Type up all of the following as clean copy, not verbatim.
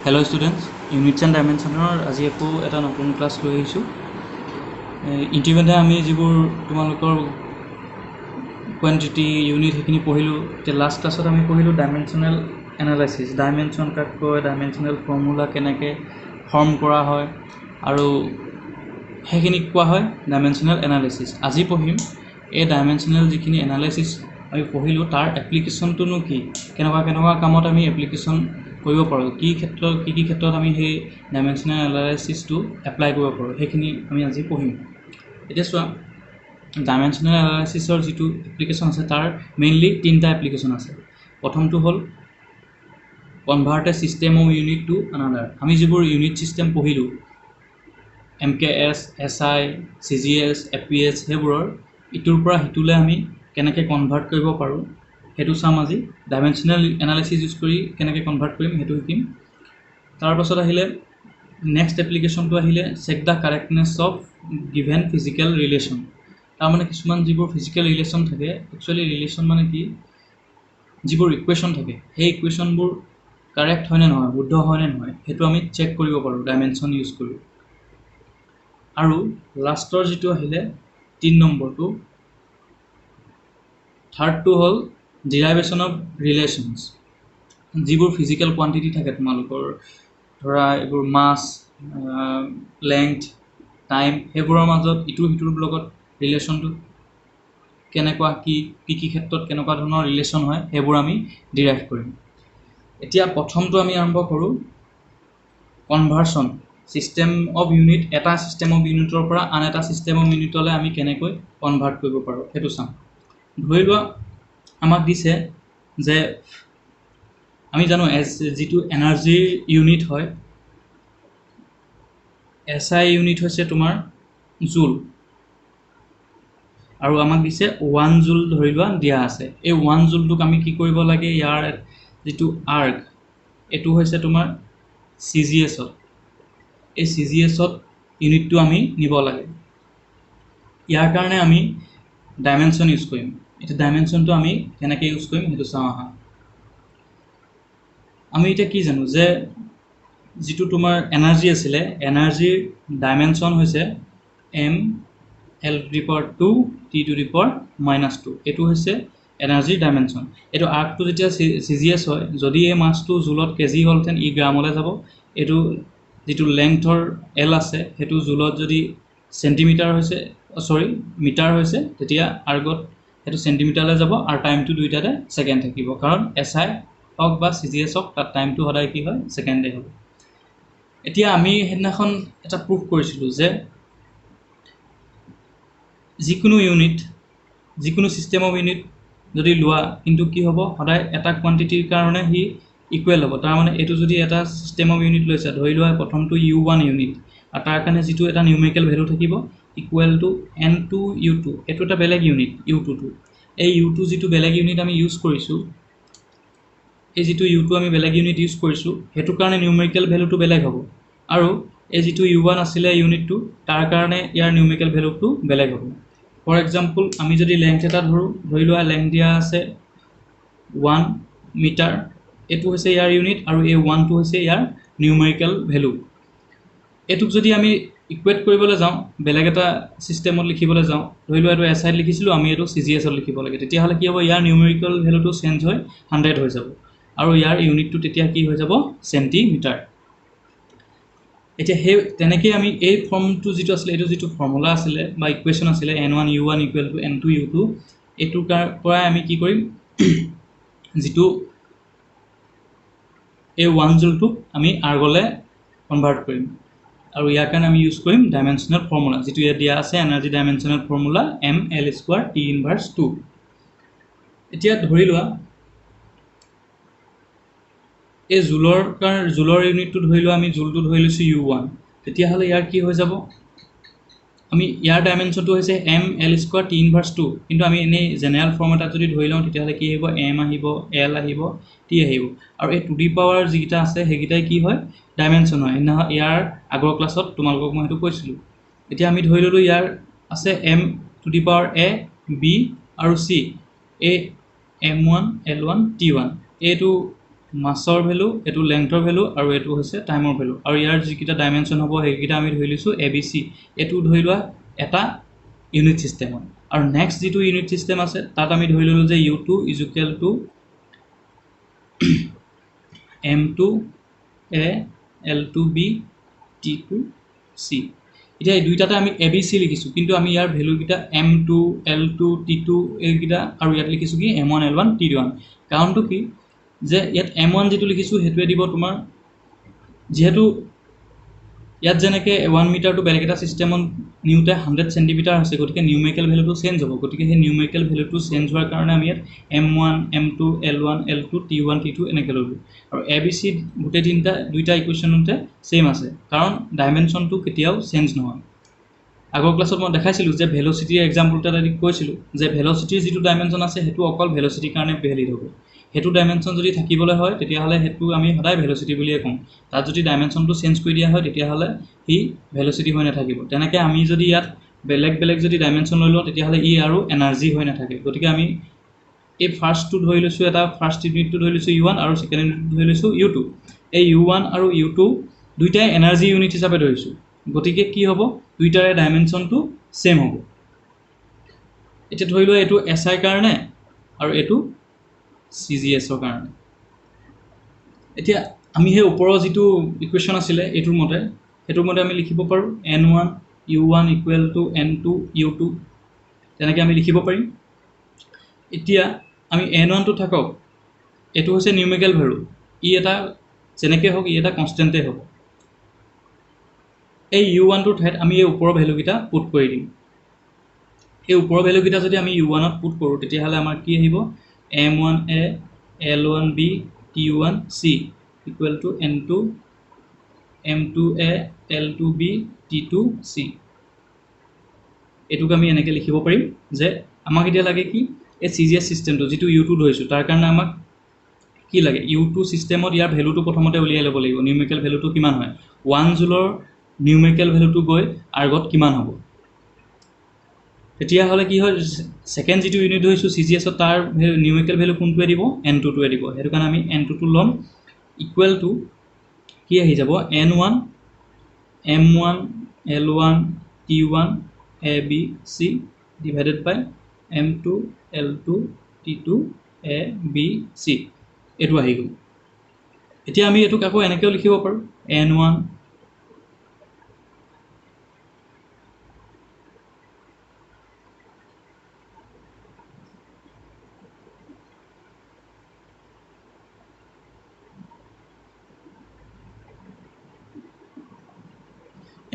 Hello students, Units and Dimensionৰ আজি আকৌ এটা নতুন ক্লাছ লৈ আহিছোঁ। ইতিমধ্যে আমি যিবোৰ তোমালোকৰ কোৱান্টিটি ইউনিট সেইখিনি পঢ়িলোঁ। এতিয়া লাষ্ট ক্লাছত আমি পঢ়িলোঁ ডাইমেনশ্যনেল এনালাইচিছ, ডাইমেনশ্যন কাক কয়, ডাইমেনশ্যনেল ফৰ্মুলা কেনেকৈ ফৰ্ম কৰা হয় আৰু সেইখিনিক কোৱা হয় ডাইমেনশ্যনেল এনালাইচিছ। আজি পঢ়িম এই ডাইমেনশ্যনেল যিখিনি এনালাইচিছ আমি পঢ়িলোঁ তাৰ এপ্লিকেশ্যনটোনো কি, কেনেকুৱা কামত আমি এপ্লিকেশ্যন কৰিব পাৰোঁ, কি ক্ষেত্ৰত আমি সেই ডাইমেনশ্যনেল এনালাইচিছটো এপ্লাই কৰিব পাৰোঁ, সেইখিনি আমি আজি পঢ়িম। এতিয়া চোৱা, ডাইমেনশ্যনেল এনালাইচিছৰ যিটো এপ্লিকেশ্যন আছে তাৰ মেইনলি তিনিটা এপ্লিকেশ্যন আছে। প্ৰথমটো হ'ল convert a system of unit to another. আমি যিবোৰ ইউনিট ছিষ্টেম পঢ়িলোঁ MKS, SI, CGS, FPS সেইবোৰৰ ইটোৰ পৰা সিটোলৈ আমি কেনেকৈ কনভাৰ্ট কৰিব পাৰোঁ সেইটো চাম আজি। ডাইমেনশ্যনেল এনালাইচিছ ইউজ কৰি কেনেকৈ কনভাৰ্ট কৰিম সেইটো শিকিম। তাৰপাছত আহিলে নেক্সট এপ্লিকেশ্যনটো আহিলে check the correctness of given physical relation. তাৰমানে কিছুমান যিবোৰ ফিজিকেল ৰিলেশ্যন থাকে, একচুৱেলি ৰিলেশ্যন মানে কি, যিবোৰ ইকুৱেশ্যন থাকে সেই ইকুৱেশ্যনবোৰ কাৰেক্ট হয়নে নহয়, শুদ্ধ হয়নে নহয়, সেইটো আমি চেক কৰিব পাৰোঁ ডাইমেনশ্যন ইউজ কৰি। আৰু লাষ্টৰ যিটো আহিলে 3 নম্বৰটো, থাৰ্ডটো হ'ল ডিৰাইভেশ্যন অফ ৰিলেশ্যনছ। যিবোৰ ফিজিকেল কোৱান্টিটি থাকে তোমালোকৰ, ধৰা এইবোৰ মাছ, লেংথ, টাইম, সেইবোৰৰ মাজত ইটো সিটোৰ লগত ৰিলেশ্যনটো কেনেকুৱা, কি ক্ষেত্ৰত কেনেকুৱা ধৰণৰ ৰিলেশ্যন হয় সেইবোৰ আমি ডিৰাইভ কৰিম। এতিয়া প্ৰথমটো আমি আৰম্ভ কৰোঁ কনভাৰ্চন ছিষ্টেম অফ ইউনিট। এটা ছিষ্টেম অফ ইউনিটৰ পৰা আন এটা ছিষ্টেম অফ ইউনিটলৈ আমি কেনেকৈ কনভাৰ্ট কৰিব পাৰোঁ সেইটো চাম। ধৰি লোৱা আমাক দিছে যে আমি জানো যিটো এনাৰ্জিৰ ইউনিট হয়, SI ইউনিট হৈছে তোমাৰ জুল, আৰু আমাক দিছে 1 জুল ধৰি লোৱা দিয়া আছে। এই 1 জুলটোক আমি কি কৰিব লাগে, ইয়াৰ যিটো আৰ্গ এইটো হৈছে তোমাৰ CGS-ত, এই CGS-ত ইউনিটটো আমি নিব লাগে। ইয়াৰ কাৰণে আমি ডাইমেনশ্যন ইউজ কৰিম। এতিয়া ডাইমেনশ্যনটো আমি কেনেকৈ ইউজ কৰিম সেইটো চাওঁ আহা। আমি এতিয়া কি জানো যে যিটো তোমাৰ এনাৰ্জি আছিলে, এনাৰ্জিৰ ডাইমেনশ্যন হৈছে mL2 T⁻²। এইটো হৈছে এনাৰ্জিৰ ডাইমেনশ্যন। এইটো আৰ্কটো যেতিয়া CGS হয়, যদি এই মাছটো জুলত কেজি হ'লহেঁতেন ই গ্ৰামলৈ যাব। এইটো যিটো লেংথৰ L আছে সেইটো জুলত যদি চেণ্টিমিটাৰ হৈছে, মিটাৰ হৈছে, তেতিয়া আৰ্গত সেইটো চেণ্টিমিটাৰলৈ যাব আৰু টাইমটো দুইটাতে ছেকেণ্ড থাকিব, কাৰণ SI হওক বা CGS হওক তাত টাইমটো সদায় কি হয়, ছেকেণ্ডে হ'ব। এতিয়া আমি সেইদিনাখন এটা প্ৰুফ কৰিছিলোঁ যে যিকোনো ইউনিট, যিকোনো ছিষ্টেম অফ ইউনিট যদি লোৱা, কিন্তু কি হ'ব, সদায় এটা কোৱান্টিটিৰ কাৰণে সি ইকুৱেল হ'ব। তাৰমানে এইটো যদি এটা ছিষ্টেম অফ ইউনিট লৈছে, ধৰি লোৱা প্ৰথমটো U1 ইউনিট, আৰু তাৰ কাৰণে যিটো এটা নিউমেৰিকেল ভেলু থাকিব ইকুৱেল টু N2 U2, এইটো এটা বেলেগ ইউনিট U2টো। এই U2 যিটো বেলেগ ইউনিট আমি ইউজ কৰিছোঁ, এই যিটো U2 আমি বেলেগ ইউনিট ইউজ কৰিছোঁ, সেইটো কাৰণে নিউমেৰিকেল ভেলুটো বেলেগ হ'ব। আৰু এই যিটো U1 আছিলে ইউনিটটো, তাৰ কাৰণে ইয়াৰ নিউমেৰিকেল ভেলুটো বেলেগ হ'ব। ফৰ এক্সাম্পল আমি যদি লেংথ এটা ধৰি লোৱা লেংথ দিয়া আছে 1 মিটাৰ, এইটো হৈছে ইয়াৰ ইউনিট, আৰু এই 1টো হৈছে ইয়াৰ নিউমেৰিকেল ভেলু। এইটোক যদি আমি ইকুৱেট কৰিবলৈ যাওঁ, বেলেগ এটা ছিষ্টেমত লিখিবলৈ যাওঁ, ধৰি লোৱা এইটো SIত লিখিছিলোঁ, আমি এইটো CGS-ত লিখিব লাগে, তেতিয়াহ'লে কি হ'ব, ইয়াৰ নিউমেৰিকেল ভেলুটো চেঞ্জ হৈ 100 হৈ যাব, আৰু ইয়াৰ ইউনিটটো তেতিয়া কি হৈ যাব, চেণ্টিমিটাৰ। এতিয়া সেই তেনেকৈ আমি এই ফৰ্মটো যিটো আছিলে, এইটো যিটো ফৰ্মুলা আছিলে বা ইকুৱেশ্যন আছিলে N1 U1 equal to N2 U2, এইটোৰ পৰাই আমি কি কৰিম, যিটো এই 1 জুলটোক আমি আৰ্গলৈ কনভাৰ্ট কৰিম, আৰু ইয়াৰ কাৰণে আমি ইউজ কৰিম ডাইমেনশ্যনেল ফৰ্মুলা, যিটো ইয়াত দিয়া আছে energy dimensional formula mL² T⁻²। এতিয়া ধৰি লোৱা এই জুলৰ ইউনিটটো ধৰি লোৱা, আমি জুলটো ধৰি লৈছোঁ U1, তেতিয়াহ'লে ইয়াৰ কি হৈ যাব, আমি ইয়াৰ ডাইমেনশ্যনটো হৈছে mL² T⁻², কিন্তু আমি এনেই জেনেৰেল ফৰ্ম এটাত যদি ধৰি লওঁ তেতিয়াহ'লে কি আহিব, m আহিব, l আহিব, t আহিব, আৰু এই টু দি পাৱাৰ যিকেইটা আছে সেইকেইটাই কি হয়, ডাইমেনশ্যন হয়। ইয়াৰ আগৰ ক্লাছত তোমালোকক মই সেইটো কৈছিলোঁ। এতিয়া আমি ধৰি ল'লোঁ ইয়াৰ আছে m⁴ A B আৰু C, এই m1 l1 t1, এইটো মাছৰ ভেলু, এইটো লেংথৰ ভেলু, আৰু এইটো হৈছে টাইমৰ ভেলু। আৰু ইয়াৰ যিকেইটা ডাইমেনশ্যন হ'ব সেইকেইটা আমি ধৰি লৈছোঁ ABC। এইটো ধৰি লোৱা এটা ইউনিট ছিষ্টেম হয়। আৰু নেক্সট যিটো ইউনিট ছিষ্টেম আছে তাত আমি ধৰি ল'লোঁ যে U2 = M2A L2B T2C। এতিয়া এই দুইটাতে আমি ABC লিখিছোঁ, কিন্তু আমি ইয়াৰ ভেলুকেইটা M2 L2 T2 এইকেইটা আৰু ইয়াত লিখিছোঁ কি M1 L1 T1। কাৰণটো কি যে ইয়াত M1 যিটো লিখিছোঁ সেইটোৱে দিব তোমাৰ, যিহেতু ইয়াত যেনেকৈ 1 মিটাৰটো বেলেগ এটা ছিষ্টেমত নিওঁতে 100 চেণ্টিমিটাৰ আছে, গতিকে নিউমেৰিকেল ভেলুটো চেঞ্জ হ'ব। গতিকে সেই নিউমেৰিকেল ভেলুটো চেঞ্জ হোৱাৰ কাৰণে আমি ইয়াত M1 M2 L1 L2 T1 T2 এনেকৈ ল'লোঁ। আৰু ABC গোটেই দুইটা ইকুৱেশ্যনতে ছেইম আছে, কাৰণ ডাইমেনশ্যনটো কেতিয়াও চেঞ্জ নহয়। আগৰ ক্লাছত মই দেখাইছিলোঁ যে ভেল'চিটিৰ এক্সাম্পল এটা কৈছিলোঁ যে ভেল'চিটিৰ যিটো ডাইমেনশ্যন আছে সেইটো অকল ভেল'চিটিৰ কাৰণে ভেলিড হ'ব। সেইটো ডাইমেনশ্যন যদি থাকিবলৈ হয় তেতিয়াহ'লে সেইটো আমি সদায় ভেল'চিটি বুলিয়ে ক'ম। তাত যদি ডাইমেনশ্যনটো চেঞ্জ কৰি দিয়া হয় তেতিয়াহ'লে সি ভেল'চিটি হৈ নাথাকিব। তেনেকৈ আমি যদি ইয়াত বেলেগ বেলেগ যদি ডাইমেনশ্যন লৈ লওঁ তেতিয়াহ'লে ই আৰু এনাৰ্জি হৈ নাথাকে। গতিকে আমি এই ফাৰ্ষ্টটো ধৰি লৈছোঁ, এটা ফাৰ্ষ্ট ইউনিটটো ধৰি লৈছোঁ U1 আৰু ছেকেণ্ড ইউনিটটো ধৰি লৈছোঁ U2। এই U1 আৰু U2 দুইটাই এনাৰ্জি ইউনিট হিচাপে ধৰিছোঁ। গতিকে কি হ'ব, দুইটাৰে ডাইমেনশ্যনটো ছেইম হ'ব। এতিয়া ধৰি লোৱা এইটো SI কাৰণে আৰু এইটো CGS-ৰ কাৰণে। এতিয়া আমি সেই ওপৰৰ যিটো ইকুৱেশ্যন আছিলে সেইটোৰ মতে আমি লিখিব পাৰোঁ N1 U1 = N2 U2, তেনেকৈ আমি লিখিব পাৰিম। এতিয়া আমি N1টো থাকক, এইটো হৈছে নিউমেৰিকেল ভেলু, ই এটা যেনেকৈ হওক ই এটা কনষ্টেণ্টেই হ'ব। এই U1টোৰ ঠাইত আমি এই ওপৰৰ ভেলুকেইটা পুট কৰি দিম। এই ওপৰৰ ভেলুকেইটা যদি আমি U1ত পুট কৰোঁ তেতিয়াহ'লে আমাৰ কি আহিব, M1A L1B T1C = N2 M2A L2B T2C। এইটোক আমি এনেকৈ লিখিব পাৰিম যে আমাক এতিয়া লাগে কি, এই CGS ছিষ্টেমটো যিটো U2 ধৰিছোঁ তাৰ কাৰণে আমাক কি লাগে, U2 ছিষ্টেমত ইয়াৰ ভেলুটো প্ৰথমতে উলিয়াই ল'ব লাগিব। নিউমেৰিকেল ভেলুটো কিমান হয়, 1 জুলৰ নিউমেৰিকেল ভেলুটো গৈ আৰ্গত কিমান হ'ব। তেতিয়াহ'লে কি হয়, ছেকেণ্ড যিটো ইউনিট ধৰিছোঁ CGS-ত তাৰ নিউমেৰিকেল ভেলু কোনটোৱে দিব, N2টোৱে দিব। সেইটো কাৰণে আমি N2টো ল'ম, ইকুৱেল টু কি আহি যাব N1 M1 L1 T1 ABC divided বাই M2 L2 T2 ABC। এইটো আহি গ'ল। এতিয়া আমি এইটোক আকৌ এনেকৈও লিখিব পাৰোঁ N1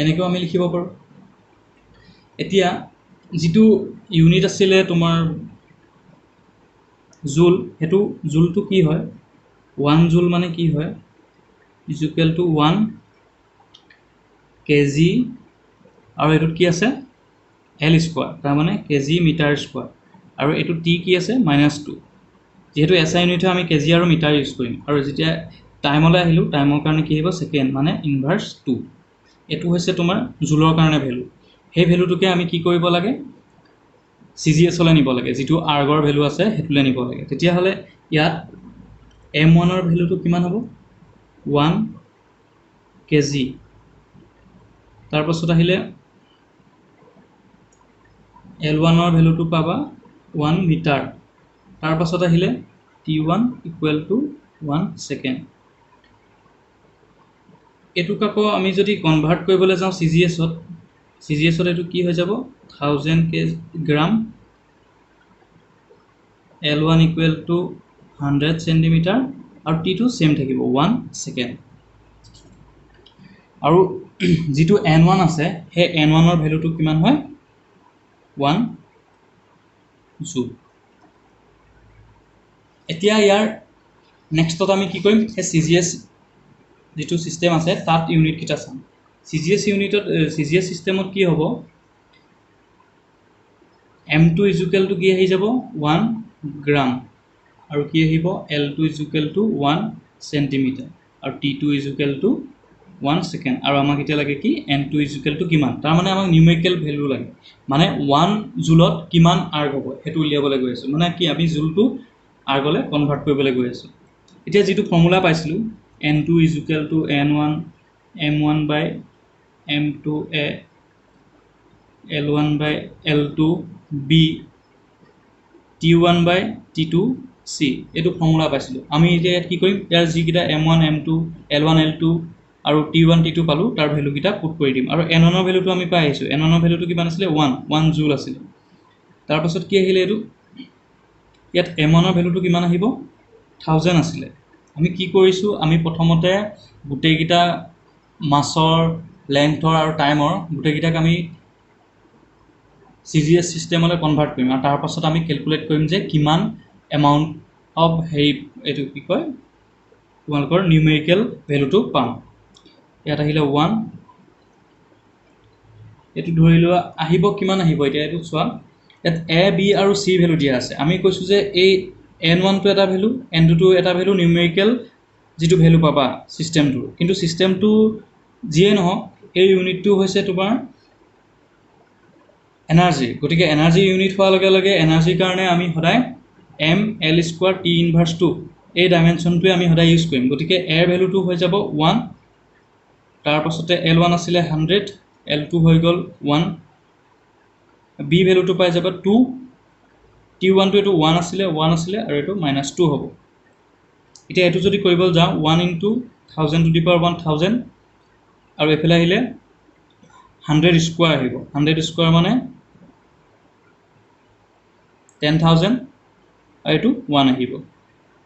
এনেকৈও আমি লিখিব পাৰোঁ। এতিয়া যিটো ইউনিট আছিলে তোমাৰ জুল, সেইটো জুলটো কি হয়, 1 জুল মানে কি হয়, = 1 kg, আৰু এইটোত কি আছে L², তাৰমানে কেজি মিটাৰ স্কোৱাৰ, আৰু এইটো T কি আছে -2। যিহেতু SI ইউনিট হয় আমি কেজি আৰু মিটাৰ ইউজ কৰিম। আৰু যেতিয়া টাইমলৈ আহিলোঁ, টাইমৰ কাৰণে কি আহিব, ছেকেণ্ড মানে ইনভাৰ্ছ 2। এইটো হৈছে তোমাৰ জুলৰ কাৰণে ভেলু। সেই ভেলুটোকে আমি কি কৰিব লাগে, CGS-লৈ নিব লাগে, যিটো আৰ্গৰ ভেলু আছে সেইটোলৈ নিব লাগে। তেতিয়াহ'লে ইয়াত M1ৰ ভেলুটো কিমান হ'ব, 1 kg, তাৰপাছত আহিলে L1ৰ ভেলুটো পাবা 1 মিটাৰ, তাৰপাছত আহিলে T1 = 1 ছেকেণ্ড। এইটোক আকৌ আমি যদি কনভাৰ্ট কৰিবলৈ যাওঁ CGS-ত এইটো কি হৈ যাব, 1000 গ্ৰাম, L1 = 100 চেণ্টিমিটাৰ, আৰু T2 ছেইম থাকিব 1 ছেকেণ্ড। আৰু যিটো N1 আছে সেই N1ৰ ভেলুটো কিমান হয়, 1 জুল। এতিয়া ইয়াৰ নেক্সটত আমি কি কৰিম, সেই CGS যিটো ছিষ্টেম আছে তাত ইউনিটকেইটা চাম। CGS ছিষ্টেমত কি হ'ব, M2 = কি আহি যাব, 1 গ্ৰাম, আৰু কি আহিব, L2 = 1 চেণ্টিমিটাৰ, আৰু T2 = 1 ছেকেণ্ড। আৰু আমাক এতিয়া লাগে কি, N2 = কিমান, তাৰমানে আমাক নিউমেৰিকেল ভেলু লাগে, মানে 1 জুলত কিমান আৰ্গ হ'ব সেইটো উলিয়াবলৈ গৈ আছোঁ। মানে কি, আমি জুলটো আৰ্গলৈ কনভাৰ্ট কৰিবলৈ গৈ আছোঁ। এতিয়া যেটো ফৰ্মুলা পাইছিলো n2 = n1 m1 by m2a l1 by l2 b t1 by t2 c এটো ফৰ্মুলা পাইছিলো আমি এতিয়া কি কৰিম ইয়াৰ যি কিটা m1 m2 l1 l2 আৰু t1 t2 পালো তাৰ ভ্যালু কিটা পুট কৰি দিম আৰু n1 ৰ ভ্যালুটো আমি পাই আহিছো n1 ৰ ভ্যালুটো কিমান আছিল 1 জুল আছিল তাৰ পাছত কি আহিলে এটো ইয়াত m1 ৰ ভ্যালুটো কিমান আহিব 1000 আছিল আমি কি কৰিছো আমি প্ৰথমতে গুটেই কিটা মাছৰ লেন্থৰ আৰু টাইমৰ গুটেই কিটাক আমি CGS সিস্টেমলৈ কনভাৰ্ট কৰিম আৰু তাৰ পাছত আমি ক্যালকুলেট কৰিম যে কিমান এমাউন্ট অফ হেই এটো কি কয় তোমালোকৰ নিউমেৰিকেল ভ্যালুটো পাম ইয়াত আহিলে 1 এটো ধৰি লোৱা আহিব কিমান আহিব এতিয়া এটো চোৱা ইয়াত a b আৰু c ভ্যালু দিয়া আছে আমি কৈছো যে এই n1 টো এটা ভ্যালু n2 টো এটা ভ্যালু নিউমেৰিকেল যেটো ভ্যালু পাবা সিস্টেমটো কিন্তু সিস্টেমটো যিয়ে নহওক এই ইউনিটটো হৈছে তোমাৰ এনাৰ্জি গটিকে এনাৰ্জি ইউনিট হোৱাৰ লগে লগে এনাৰ্জিৰ কাৰণে আমি সদায় m l স্কয়াৰ t ইনভাৰ্স 2 এই ডাইমেনশনটোৱে আমি সদায় ইউজ কৰিম গটিকে a ৰ ভ্যালুটো হৈ যাব 1 তাৰ পাছতে l1 আছিল 100 l2 হৈ গল 1 b ভ্যালুটো পাই যাব 2 t1 টো এটো 1 আছিল আৰু এটো -2 হ'ব এতিয়া এটো যদি কৰিব যাও 1 * 1000 to the power 1000 আৰু এফালে আহিলে 100 স্কয়াৰ আহিব 100 স্কয়াৰ মানে 10000 আৰু এটো 1 আহিব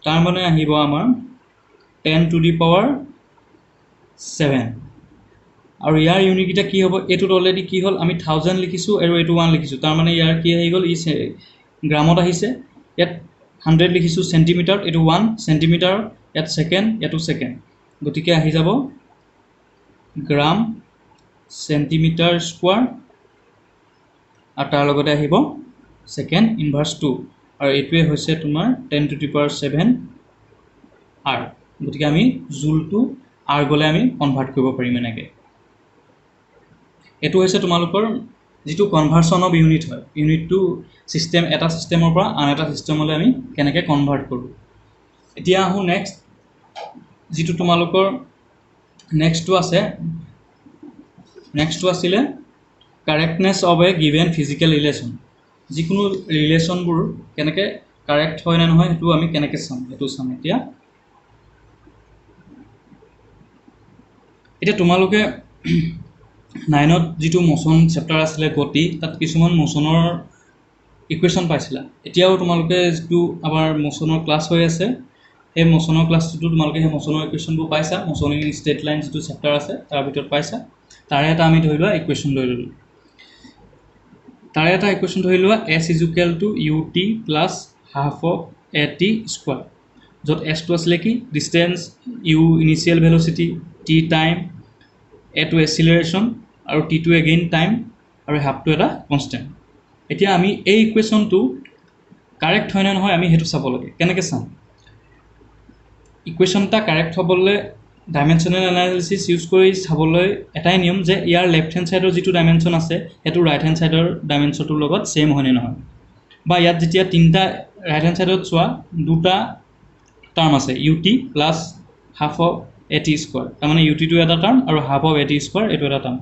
তাৰ মানে আহিব আমাৰ 10 to the power 7 আৰু ইয়াৰ ইউনিট কিটা কি হ'ব এটোত অলৰেডি কি হ'ল আমি 1000 লিখিছো আৰু এটো 1 লিখিছো তাৰ মানে ইয়াৰ কি আহি গল ই গ্ৰামত আহিছে ইয়াত 100 লিখিছো সেন্টিমিটাৰ এটো 1 সেন্টিমিটাৰ ইয়াত সেকেন্ড এটো সেকেন্ড গটিকে আহি যাব গ্ৰাম সেন্টিমিটাৰ স্কয়াৰ আৰ তাৰ লগতে আহিব সেকেন্ড ইনভাৰ্স 2 আৰু এটোৱে হৈছে তোমাৰ 10 to the power 7 r গতিকে আমি জুল টু r গলে আমি কনভার্ট কৰিব পাৰিম এনেকে এটো হৈছে তোমালোকৰ যেটো কনভাৰ্সন অফ ইউনিট হয় ইউনিট টু সিস্টেম এটা সিস্টেমৰ পৰা আন এটা সিস্টেমলৈ আমি কেনেকে কনভাৰ্ট কৰো এতিয়া আহো নেক্সট যেটো তোমালোকৰ নেক্সটটো আছে নেক্সটটো আছিল correctness of a given physical relation যিকোনো ৰিলেশনবোৰ কেনেকে কারেক্ট হয় না নহয় হেতু আমি কেনেকে চাম হেতু চাম এতিয়া তোমালোকে 9ত যেটো মোশন চ্যাপ্টাৰ আছিল গতি তাত কিছুমান মোশনৰ ইকুৱেশ্যন পাইছিলা এতিয়াও তোমালোকে যেটো আমাৰ মোশনৰ ক্লাস হৈ আছে এই মোশনৰ ক্লাসটো তোমালোকে এই মোশনৰ ইকুৱেশ্যনবোৰ পাইছা মোশন ইন ষ্টেট লাইন যেটো চ্যাপ্টাৰ আছে তাৰ ভিতৰত পাইছা তাৰে এটা আমি ধৰি লোৱা ইকুৱেশ্যন লৈ ললো তাৰে এটা ইকুৱেশ্যন ধৰি লোৱা s = ut plus half of at square যত s টো আছিল কি distance u initial velocity t time a টো এক্সিলাৰেশন আৰু t টো এগেইন টাইম আৰু হাফ টো এটা কনস্ট্যান্ট এতিয়া আমি এই ইকুৱেশ্যনটো কাৰেক্ট হয় না নহয় আমি হেতু চাব লাগে কেনেকে চাম ইকুৱেশ্যনটা কাৰেক্ট হ'বলৈ ডাইমেনশনাল এনালাইসিস ইউজ কৰি চাবলৈ এটাই নিয়ম যে ইয়াৰ লেফট হ্যান্ড সাইডৰ যেটো ডাইমেনশন আছে হেতু ৰাইট হ্যান্ড সাইডৰ ডাইমেনশনটোৰ লগত সেম হয় নে নহয় বা ইয়াত যেতিয়া তিনটা ৰাইট হ্যান্ড সাইডত চোৱা দুটা টাৰ্ম আছে ut plus half of at square তাৰ মানে ut টো এটা টাৰ্ম আৰু half of at square এটো এটা টাৰ্ম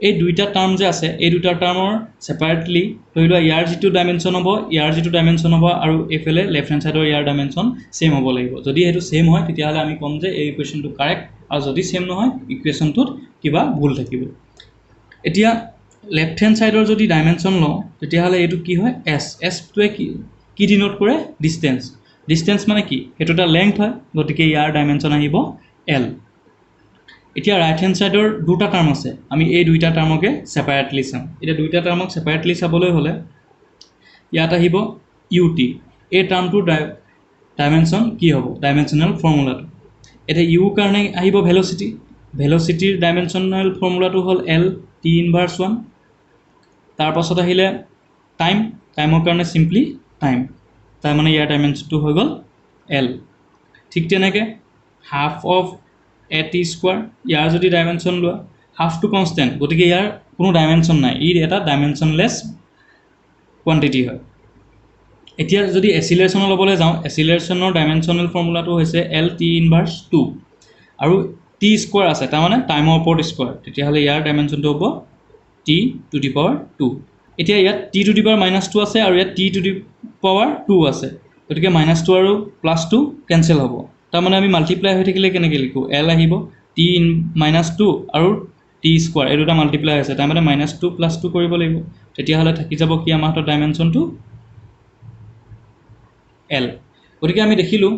এই দুইটা টাৰ্ম যে আছে এই দুটা টাৰ্মৰ সেপাৰেটলি ধৰি লোৱা ইয়াৰ যেটো ডাইমেনশন হ'ব ইয়াৰ যেটো ডাইমেনশন হ'ব আৰু এফালে লেফট হ্যান্ড সাইডৰ ইয়াৰ ডাইমেনশন সেম হ'ব লাগিব যদি হেতু সেম হয় তেতিয়া হলে আমি কম যে এই ইকুৱেশ্যনটো কাৰেক্ট আৰু যদি সেম নহয় ইকুৱেশ্যনটোত কিবা ভুল থাকিব এতিয়া লেফট হ্যান্ড সাইডৰ যদি ডাইমেনশন লওঁ তেতিয়া হলে এটো কি হয় s টোৱে কি ডিনোট কৰে ডিসটেন্স মানে কি হেতু এটা লেংথ হয় গতিকে ইয়াৰ ডাইমেনশন আহিব l এতিয়া ৰাইট হ্যান্ড সাইডৰ দুটা টাৰ্ম আছে আমি এই দুইটা টাৰ্মকে সেপাৰেটলি চাম এতিয়া দুইটা টাৰ্মক সেপাৰেটলি চাবলৈ হলে ইয়াত আহিব ut এই টাৰ্মটোৰ ডাইমেনশন কি হ'ব ডাইমেনশনাল ফৰ্মুলাটো এতিয়া u কাৰণে আহিব ভেলোসিটিৰ ডাইমেনশনাল ফৰ্মুলাটো হ'ল l t ইনভাৰ্স 1 তাৰ পাছত আহিলে টাইমৰ কাৰণে সিম্পলি টাইম তাৰ মানে ইয়াৰ ডাইমেনশনটো হৈ গল l ঠিক তেনেকে হাফ অফ at square ইয়াৰ যদি ডাইমেনশন লোৱা হাফ টু কনস্ট্যান্ট গতিকে ইয়াৰ কোনো ডাইমেনশন নাই ই এটা ডাইমেনশনলেস কোয়ান্টিটি হয় এতিয়া যদি এচিলেৰেশ্যনৰ ল'বলৈ যাওঁ, এচিলেৰেশ্যনৰ ডাইমেনশ্যনেল ফৰ্মুলাটো হৈছে L(T)(2) আৰু টি স্কোৱাৰ আছে, তাৰমানে টাইমৰ ওপৰত স্কোৱাৰ, তেতিয়াহ'লে ইয়াৰ ডাইমেনশ্যনটো হ'ব T⁻²। এতিয়া ইয়াত T⁻⁻2 আছে আৰু ইয়াত T⁻2 আছে, গতিকে -2 আৰু +2 কেঞ্চেল হ'ব। তাৰমানে আমি মাল্টিপ্লাই হৈ থাকিলে কেনেকৈ লিখোঁ, L আহিব T⁻2 আৰু টি স্কোৱাৰ, এই দুটা মাল্টিপ্লাই হৈছে, তাৰমানে -2 + 2 কৰিব লাগিব, তেতিয়াহ'লে থাকি যাব কি আমাৰ হাতত ডাইমেনশ্যনটো L। গতিকে আমি দেখিলোঁ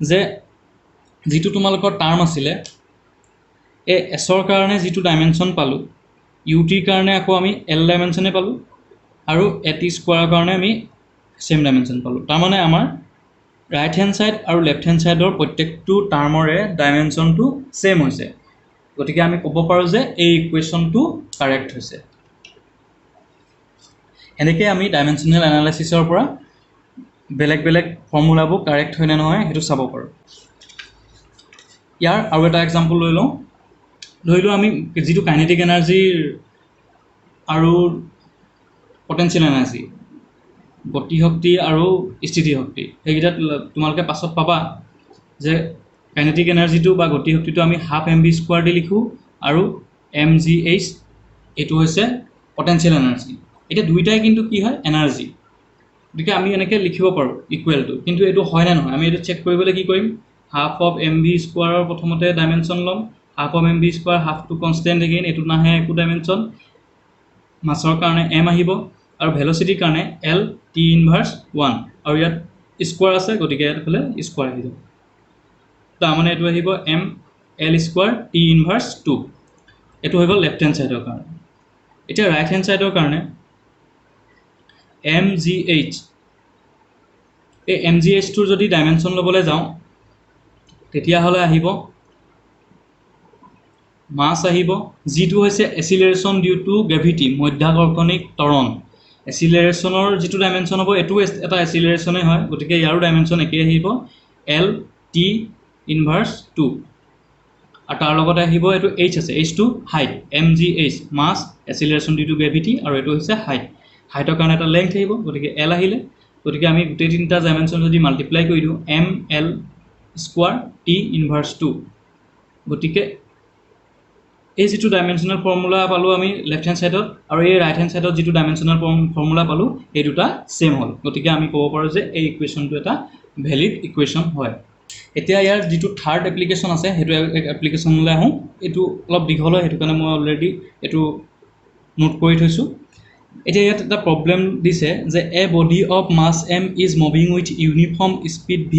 যে যিটো তোমালোকৰ টাৰ্ম আছিলে এই এছৰ কাৰণে যিটো ডাইমেনশ্যন পালোঁ, ইউটিৰ কাৰণে আকৌ আমি L ডাইমেনশ্যনে পালোঁ আৰু এটি স্কোৱাৰৰ কাৰণে আমি চেম ডাইমেনশ্যন পালোঁ। তাৰমানে আমাৰ ৰাইট হেণ্ড ছাইড আৰু লেফ্ট হেণ্ড ছাইডৰ প্ৰত্যেকটো টাৰ্মৰে ডাইমেনশ্যনটো ছেম হৈছে, গতিকে আমি ক'ব পাৰোঁ যে এই ইকুৱেশ্যনটো কাৰেক্ট হৈছে। এনেকৈ আমি ডাইমেনশ্যনেল এনালাইচিছৰ পৰা বেলেগ বেলেগ ফৰ্মুলাবোৰ কাৰেক্ট হয় নে নহয় সেইটো চাব পাৰোঁ। ইয়াৰ আৰু এটা এক্সাম্পল লৈ লওঁ। ধৰি লওঁ আমি যিটো কাইনেটিক এনাৰ্জিৰ আৰু পটেঞ্চিয়েল এনাৰ্জি, গতি শক্তি আৰু স্থিতি শক্তি, সেইকেইটা তোমালোকে পাছত পাবা যে কাইনেটিক এনাৰ্জিটো বা গতি শক্তিটো আমি ½mv² দি লিখোঁ আৰু mgh এইটো হৈছে পটেঞ্চিয়েল এনাৰ্জি। এতিয়া দুইটাই কিন্তু কি হয়, এনাৰ্জি, গতিকে আমি এনেকৈ লিখিব পাৰোঁ ইকুৱেলটো, কিন্তু এইটো হয় নে নহয় আমি এইটো চেক কৰিবলৈ কি কৰিম, ½mv² প্ৰথমতে ডাইমেনশ্যন ল'ম, ½ হাফটো কনষ্টেণ্ট এগেইন, এইটো নাহে একো ডাইমেনশ্যন, মাছৰ কাৰণে m আহিব আৰু ভেলচিটিৰ কাৰণে L(T)(1) আৰু ইয়াত স্কোৱাৰ আছে, গতিকে ইয়াত হ'লে স্কোৱাৰ আহি যাব, তাৰমানে এইটো আহিব mL²T⁻²। এইটো হৈ গ'ল লেফ্ট হেণ্ড ছাইডৰ কাৰণে। এতিয়া ৰাইট হেণ্ড ছাইডৰ কাৰণে mgh, এই mgh-টোৰ যদি ডাইমেনশ্যন ল'বলৈ যাওঁ তেতিয়াহ'লে আহিব মাছ আহিব, যিটো হৈছে এচিলেৰেশ্যন ডিউ টু গ্ৰেভিটি, মধ্যাকৰ্ষণিক ত্বৰণ। এচিলেৰেশ্যনৰ যিটো ডাইমেনশ্যন হ'ব এইটো এটা এচিলেৰেশ্যনেই হয়, গতিকে ইয়াৰো ডাইমেনশ্যন একেই আহিব L(T)(2) আৰু তাৰ লগতে আহিব এইটো h আছে, h-টো height, mgh mass, acceleration due to gravity, আৰু এইটো হৈছে হাইট, হাইটৰ কাৰণে এটা লেংথ আহিব, গতিকে L আহিলে, গতিকে আমি গোটেই তিনিটা ডাইমেনশ্যন যদি মাল্টিপ্লাই কৰি দিওঁ mL²T⁻2, গতিকে এই যিটো ডাইমেনশ্যনেল ফৰ্মুলা পালোঁ আমি লেফ্ট হেণ্ড ছাইডত আৰু এই ৰাইট হেণ্ড ছাইডত যিটো ডাইমেনশ্যনেল ফৰ্মুলা পালোঁ এই দুটা ছেম হ'ল, গতিকে আমি ক'ব পাৰোঁ যে এই ইকুৱেশ্যনটো এটা ভেলিড ইকুৱেশ্যন হয়। এতিয়া ইয়াৰ যিটো থাৰ্ড এপ্লিকেশ্যন আছে সেইটো এপ্লিকেশ্যনলৈ আহোঁ। এইটো অলপ দীঘল হয়, সেইটো কাৰণে মই অলৰেডি এইটো নোট কৰি থৈছোঁ। এতিয়া ইয়াত এটা প্ৰব্লেম দিছে যে a body of mass m is moving with uniform speed v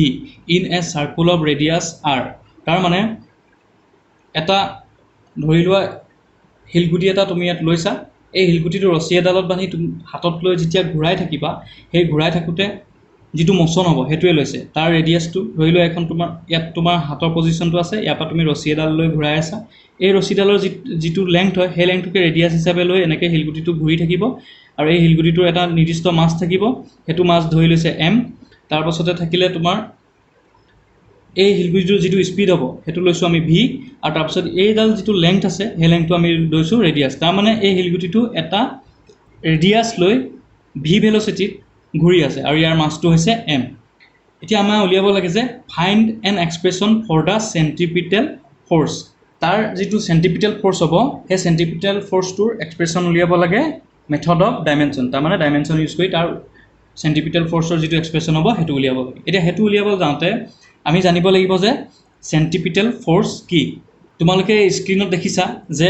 in a circle of radius r। তাৰমানে এটা ধৰি লোৱা শিলগুটি এটা তুমি ইয়াত লৈছা, এই শিলগুটিটো ৰছী এডালত বান্ধি তুমি হাতত লৈ যেতিয়া ঘূৰাই থাকিবা, সেই ঘূৰাই থাকোঁতে যিটো মোচন হ'ব সেইটোৱে লৈছে, তাৰ ৰেডিয়াছটো ধৰি লোৱা এখন ইয়াত তোমাৰ হাতৰ পজিশ্যনটো আছে, ইয়াৰ পৰা তুমি ৰছী এডাল লৈ ঘূৰাই আছা, এই ৰছীডালৰ যিটো লেংথ হয় সেই লেংথটোকে ৰেডিয়াছ হিচাপে লৈ এনেকৈ শিলগুটিটো ঘূৰি থাকিব আৰু এই শিলগুটিটোৰ এটা নিৰ্দিষ্ট মাছ থাকিব, সেইটো মাছ ধৰি লৈছে m, তাৰপাছতে থাকিলে তোমাৰ এই শিলগুটিটোৰ যিটো স্পীড হ'ব সেইটো লৈছোঁ আমি v, আৰু তাৰপিছত এইডাল যিটো লেংথ আছে সেই লেংথটো আমি লৈছোঁ ৰেডিয়াছ। তাৰমানে এই শিলগুটিটো এটা ৰেডিয়াছ লৈ v ভেলচিটিত ঘূৰি আছে আৰু ইয়াৰ মাছটো হৈছে m। এতিয়া আমাৰ উলিয়াব লাগে যে find an expression for the centripetal force. তাৰ যিটো চেণ্ট্ৰিপিটেল ফ'ৰ্চ হ'ব সেই চেণ্ট্ৰিপিটেল ফ'ৰ্চটোৰ এক্সপ্ৰেশ্যন উলিয়াব লাগে মেথড অফ ডাইমেনশ্যন, তাৰমানে ডাইমেনশ্যন ইউজ কৰি তাৰ চেণ্ট্ৰিপিটেল ফ'ৰ্চৰ যিটো এক্সপ্ৰেশ্যন হ'ব সেইটো উলিয়াব লাগে। এতিয়া সেইটো উলিয়াব যাওঁতে আমি জানিব লাগিব যে চেণ্ট্ৰিপিটেল ফ'ৰ্চ কি। তোমালোকে স্ক্ৰীণত দেখিছা যে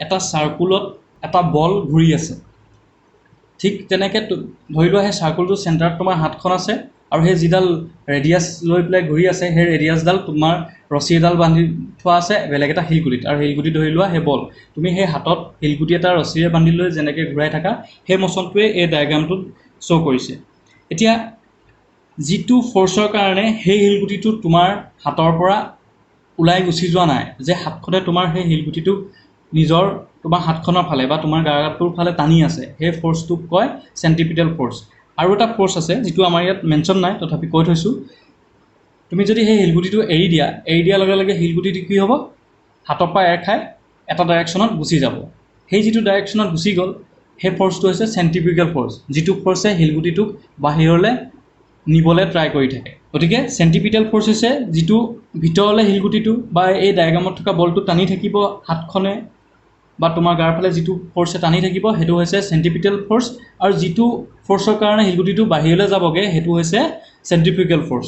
এটা চাৰ্কুলত এটা বল ঘূৰি আছে, ঠিক তেনেকৈ ধৰি লোৱা সেই চাৰ্কুলটোৰ চেণ্টাৰত তোমাৰ হাতখন আছে আৰু সেই যিডাল ৰেডিয়াছ লৈ পেলাই ঘূৰি আছে সেই ৰেডিয়াছডাল তোমাৰ ৰছী এডাল বান্ধি থোৱা আছে বেলেগ এটা শিলগুটিত, আৰু শিলগুটি ধৰি লোৱা সেই বল, তুমি সেই হাতত শিলগুটি এটা ৰছীৰে বান্ধি লৈ যেনেকৈ ঘূৰাই থাকা সেই মোচনটোৱে এই ডায়েগ্ৰামটোত শ্ব' কৰিছে। এতিয়া যিটো ফ'ৰ্চৰ কাৰণে সেই শিলগুটিটো তোমাৰ হাতৰ পৰা ওলাই গুচি যোৱা নাই, যে হাতখনে তোমাৰ সেই শিলগুটিটো নিজৰ তোমাৰ হাতখনৰ ফালে বা তোমাৰ গাটোৰ ফালে টানি আছে, সেই ফ'ৰ্চটোক কয় চেণ্ট্ৰিপিটেল ফ'ৰ্চ। আৰু এটা ফ'ৰ্চ আছে যিটো আমাৰ ইয়াত মেনশ্যন নাই তথাপি কৈ থৈছোঁ, তুমি যদি সেই শিলগুটিটো এৰি দিয়াৰ লগে লগে শিলগুটিটো কি হ'ব, হাতৰ পৰা এৰ খাই এটা ডাইৰেকশ্যনত গুচি যাব। সেই যিটো ডাইৰেকশ্যনত গুচি গ'ল সেই ফ'ৰ্চটো হৈছে চেণ্ট্ৰিফিউগেল ফ'ৰ্চ, যিটো ফ'ৰ্চে শিলগুটিটোক বাহিৰলৈ নিবলৈ ট্ৰাই কৰি থাকে। গতিকে চেণ্ট্ৰিপিটেল ফ'ৰ্চ হৈছে যিটো ভিতৰলৈ শিলগুটিটো বা এই ডায়েগ্ৰামত থকা বলটো টানি থাকিব হাতখনে বা তোমাৰ গাৰ ফালে যিটো ফ'ৰ্চে টানি থাকিব সেইটো হৈছে চেণ্ট্ৰিপিটেল ফ'ৰ্চ, আৰু যিটো ফ'ৰ্চৰ কাৰণে শিলগুটিটো বাহিৰলৈ যাবগৈ সেইটো হৈছে চেণ্ট্ৰিফিউগেল ফ'ৰ্চ।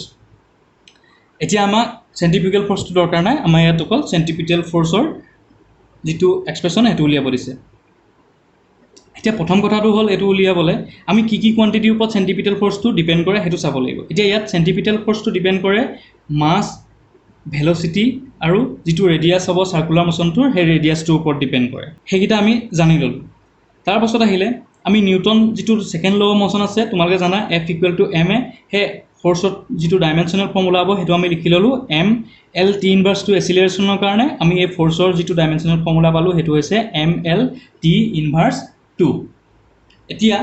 এতিয়া আমাক চেণ্ট্ৰিফিউগেল ফ'ৰ্চটো দৰকাৰ নাই, আমাৰ ইয়াত অকল চেণ্ট্ৰিপিটেল ফ'ৰ্চৰ যিটো এক্সপ্ৰেশ্যন সেইটো উলিয়াব দিছে। এতিয়া প্ৰথম কথাটো হ'ল এইটো উলিয়াবলৈ আমি কি কোৱান্টিটিৰ ওপৰত চেণ্ট্ৰিপিটেল ফ'ৰ্চটো ডিপেণ্ড কৰে সেইটো চাব লাগিব। এতিয়া ইয়াত চেণ্ট্ৰিপিটেল ফ'ৰ্চটো ডিপেণ্ড কৰে মাছ, ভেল'চিটি আৰু যিটো ৰেডিয়াছ হ'ব চাৰ্কুলাৰ মোশ্যনটোৰ সেই ৰেডিয়াছটোৰ ওপৰত ডিপেণ্ড কৰে। সেইকেইটা আমি জানি ল'লোঁ। তাৰপাছত আহিলে আমি নিউটন যিটো ছেকেণ্ড ল' অফ মোশ্যন আছে তোমালোকে জানা F = ma, সেই ফ'ৰ্চত যিটো ডাইমেনশ্যনেল ফৰ্মুলা হ'ব সেইটো আমি লিখি ল'লোঁ ml t ইনভাৰ্চটো এচিলেৰেশ্যনৰ কাৰণে আমি এই ফ'ৰ্চৰ যিটো ডাইমেনশ্যনেল ফৰ্মুলা পালোঁ সেইটো হৈছে ml t ইনভাৰ্চ 2। এতিয়া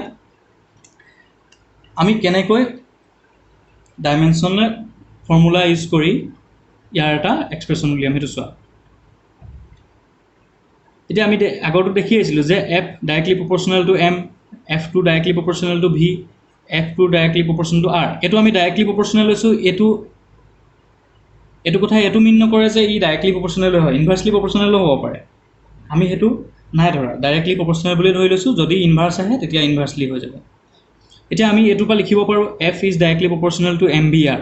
আমি কেনেকৈ ডাইমেনশ্যনেল ফৰ্মুলা ইউজ কৰি ইয়াৰ এটা এক্সপ্ৰেশ্যন উলিয়াম সেইটো চোৱা। এতিয়া আমি আগৰটো দেখি আহিছিলোঁ যে F directly proportional to m, F2 directly proportional to v, F2 directly proportional to r। এইটো আমি ডাইৰেক্টলি প্ৰপৰ্চনেল লৈছোঁ, এইটো কথা এইটো মিন নকৰে যে ই ডাইৰেক্টলি প্ৰপৰ্চনেল হয়, ইনভাৰ্চলি প্ৰপৰ্চনেলো হ'ব পাৰে। আমি সেইটো নাই ধৰা, ডাইৰেক্টলি প্ৰপৰ্চনেল বুলি ধৰি লৈছোঁ, যদি ইনভাৰ্চ আহে তেতিয়া ইনভাৰ্চলি হৈ যাব। এতিয়া আমি এইটোৰ পৰা লিখিব পাৰোঁ F is directly proportional to MBR,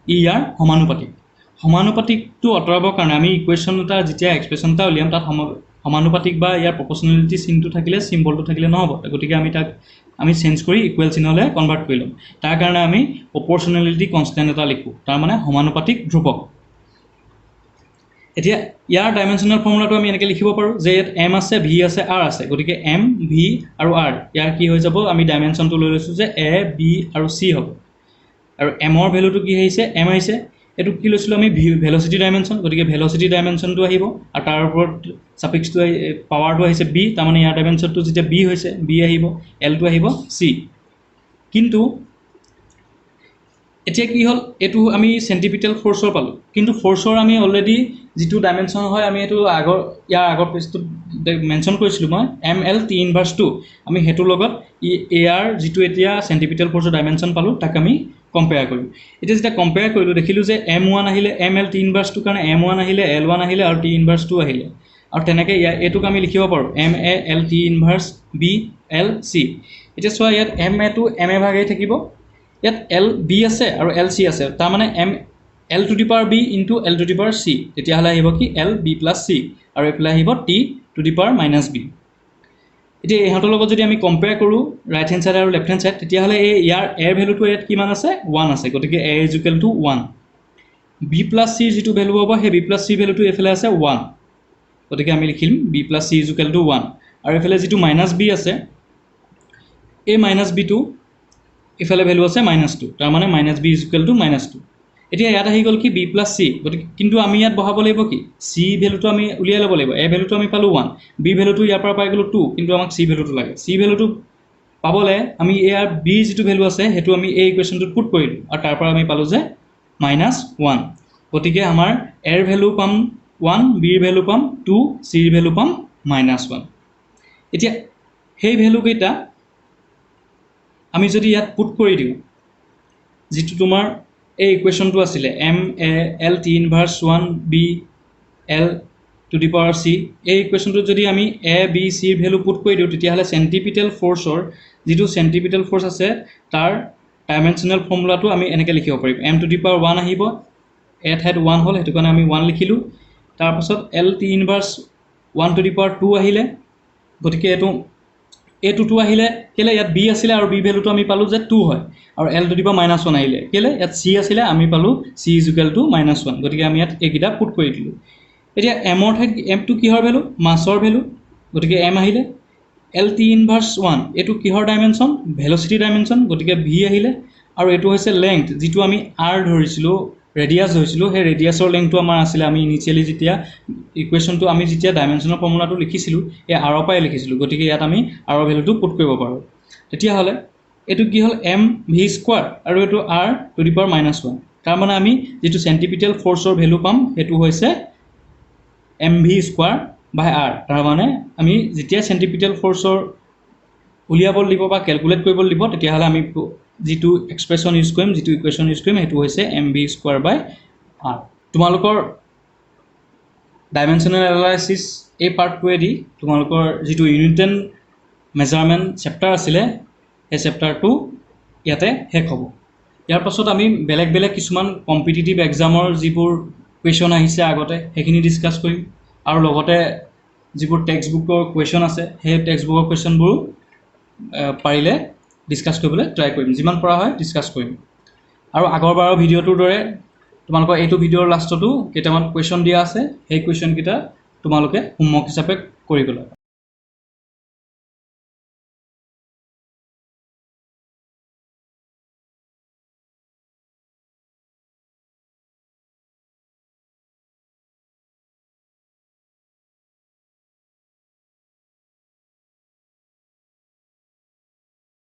ই ইয়াৰ সমানুপাতিক। সমানুপাতিকটো আঁতৰাবৰ কাৰণে আমি ইকুৱেশ্যন এটা যেতিয়া এক্সপ্ৰেশ্যন এটা উলিয়াম তাত সমানুপাতিক বা ইয়াৰ প্ৰপৰ্চনেলিটি চিনটো থাকিলে চিম্বলটো থাকিলে নহ'ব, গতিকে আমি তাক চেঞ্জ কৰি ইকুৱেল চিনলৈ কনভাৰ্ট কৰি ল'ম। তাৰ কাৰণে আমি প্ৰপৰ্চনেলিটি কনষ্টেণ্ট এটা লিখোঁ, তাৰমানে সমানুপাতিক ধ্ৰুৱক। এতিয়া ইয়াৰ ডাইমেনশ্যনেল ফৰ্মুলাটো আমি এনেকৈ লিখিব পাৰোঁ যে ইয়াত m আছে, v আছে, r আছে, গতিকে m, v আৰু r ইয়াৰ কি হৈ যাব, আমি ডাইমেনশ্যনটো লৈ লৈছোঁ যে a, b আৰু c হ'ব। আৰু mৰ ভেলুটো কি আহিছে, m আহিছে। এইটো কি লৈছিলোঁ আমি ভেল'চিটি ডাইমেনশ্যন, গতিকে ভেল'চিটি ডাইমেনশ্যনটো আহিব আৰু তাৰ ওপৰত ছাফিক্সটো পাৱাৰটো আহিছে b, তাৰমানে ইয়াৰ ডাইমেনশ্যনটো যেতিয়া b হৈছে b আহিব, lটো আহিব c। কিন্তু এতিয়া কি হ'ল, এইটো আমি চেণ্ট্ৰিপিটেল ফ'ৰ্চৰ পালোঁ, কিন্তু ফ'ৰ্চৰ আমি অলৰেডি যিটো ডাইমেনশ্যন হয় আমি এইটো ইয়াৰ আগৰ পেজটোত মেনশ্যন কৰিছিলোঁ মই ml t ইনভাৰ্চ 2, আমি সেইটোৰ লগত ইয়াৰ যিটো এতিয়া চেণ্ট্ৰিপিটেল ফ'ৰ্চৰ ডাইমেনশ্যন পালোঁ তাক আমি কম্পেয়াৰ কৰিলোঁ। এতিয়া যেতিয়া কম্পেয়াৰ কৰিলোঁ দেখিলোঁ যে m1 আহিলে, ml t ইনভাৰ্চ 2 কাৰণে m1 আহিলে, l1 আহিলে আৰু t ইনভাৰ্চ 2 আহিলে। আৰু তেনেকৈ এইটোক আমি লিখিব পাৰোঁ mal t inverse b l c। এতিয়া চোৱা ইয়াত ma টো ma ভাগেই থাকিব, ইয়াত l b আছে আৰু l c আছে, তাৰমানে l to the power b into l to the power c, তেতিয়াহ'লে আহিব কি l b প্লাছ c, আৰু এইফালে আহিব t to the power minus b। এতিয়া ইহঁতৰ লগত যদি আমি কম্পেয়াৰ কৰোঁ ৰাইট হেণ্ড ছাইড আৰু লেফ্ট হেণ্ড ছাইড, তেতিয়াহ'লে ইয়াৰ a ভেলুটো ইয়াত কিমান আছে, 1 আছে, গতিকে a = 1। b প্লাছ c যিটো ভেলু হ'ব সেই b প্লাছ c ভেলুটো এইফালে আছে 1, গতিকে আমি লিখিম b প্লাছ c = 1। আৰু এইফালে যিটো মাইনাছ b আছে এই মাইনাছ বিটো ইফালে ভেলু আছে -2, তাৰমানে -b = -2। এতিয়া ইয়াত আহি গ'ল কি b প্লাছ c, গতিকে কিন্তু আমি ইয়াত বহাব লাগিব কি c ভেলুটো আমি উলিয়াই ল'ব লাগিব। a ভেলুটো আমি পালোঁ 1, b ভেলুটো ইয়াৰ পৰা পাই গ'লোঁ 2, কিন্তু আমাক c ভেলুটো লাগে। c ভেলুটো পাবলৈ আমি ইয়াৰ b যিটো ভেলু আছে সেইটো আমি এই ইকুৱেশ্যনটোত পুট কৰিলোঁ আৰু তাৰ পৰা আমি পালোঁ যে -1, গতিকে আমাৰ a ৰ ভেলু পাম 1, b ৰ ভেলু পাম 2, c ৰ ভেলু পাম -1। এতিয়া সেই ভেলুকেইটা আমি যদি ইয়াত পুট কৰি দিওঁ, যিটো তোমাৰ এই ইকুৱেশ্যনটো আছিলে mal t inverse 1 b l to the power c, এই ইকুৱেশ্যনটোত যদি আমি a b c ৰ ভেলু পুট কৰি দিওঁ তেতিয়াহ'লে চেণ্ট্ৰিপিটেল ফ'ৰ্চৰ যিটো চেণ্ট্ৰিপিটেল ফ'ৰ্চ আছে তাৰ ডাইমেনশ্যনেল ফৰ্মুলাটো আমি এনেকৈ লিখিব পাৰিম, m টু দি পাৱাৰ 1 আহিব, a ঠাইত 1 হ'ল সেইটো কাৰণে আমি 1 লিখিলোঁ। তাৰপাছত l t inverse 1 to the power 2 আহিলে, গতিকে এইটো 2 আহিলে কেলৈ, ইয়াত b আছিলে আৰু b ভেলুটো আমি পালোঁ যে 2 হয়, আৰু l টু দি পাৱাৰ -1 আহিলে কেলৈ, ইয়াত c আছিলে আমি পালোঁ c = -1, গতিকে আমি ইয়াত এইকেইটা পুট কৰি দিলোঁ। এতিয়া mৰ ঠাইত mটো কিহৰ ভেলু, মাছৰ ভেলু, গতিকে m আহিলে। l t ইনভাৰ্চ 1 এইটো কিহৰ ডাইমেনশ্যন, ভেল'চিটি ডাইমেনশ্যন, গতিকে v আহিলে। আৰু এইটো হৈছে লেংথ, যিটো আমি r ধৰিছিলোঁ, ৰেডিয়াছ ধৰিছিলোঁ, সেই ৰেডিয়াছৰ লেংথটো আমাৰ আছিলে, আমি ইনিচিয়েলি যেতিয়া ইকুৱেশ্যনটো আমি যেতিয়া ডাইমেনশ্যনৰ ফৰ্মুলাটো লিখিছিলোঁ এই r ৰ পৰাই লিখিছিলোঁ, গতিকে ইয়াত আমি r ৰ ভেলুটো পুট কৰিব পাৰোঁ। তেতিয়াহ'লে এইটো কি হ'ল mv স্কোৱাৰ আৰু এইটো r টু দি পাৱাৰ -1, তাৰমানে আমি যিটো চেণ্ট্ৰিপিটেল ফ'ৰ্চৰ ভেলু পাম সেইটো হৈছে mv স্কোৱাৰ বাই r, তাৰমানে আমি যেতিয়া চেণ্ট্ৰিপিটেল ফ'ৰ্চৰ উলিয়াব দিব বা কেলকুলেট কৰিব দিব তেতিয়াহ'লে আমি যিটো এক্সপ্ৰেশ্যন ইউজ কৰিম যিটো ইকুৱেশ্যন ইউজ কৰিম সেইটো হৈছে mv²/r তোমালোকৰ ডাইমেনশ্যনেল এনালাইচিছ এই পাৰ্টটোৱেদি তোমালোকৰ যিটো ইউনিট 10 মেজাৰমেণ্ট চেপ্টাৰ আছিলে সেই চেপ্টাৰটো ইয়াতে শেষ হ'ব ইয়াৰ পাছত আমি বেলেগ বেলেগ কিছুমান কম্পিটিটিভ এক্সামৰ যিবোৰ কুৱেশ্যন আহিছে আগতে সেইখিনি ডিছকাছ কৰিম আৰু লগতে যিবোৰ টেক্সট বুকৰ কুৱেশ্যন আছে সেই টেক্সট বুকৰ কুৱেশ্যনবোৰ পাৰিলে ডিছকাছ কৰিবলৈ ট্ৰাই কৰিম যিমান পৰা হয় ডিছকাছ কৰিম আৰু আগৰবাৰৰ ভিডিঅ'টোৰ দৰে তোমালোকৰ এইটো ভিডিঅ'ৰ লাষ্টতো কেইটামান কুৱেশ্যন দিয়া আছে সেই কুৱেশ্যনকেইটা তোমালোকে হোমৱৰ্ক হিচাপে কৰিবলৈ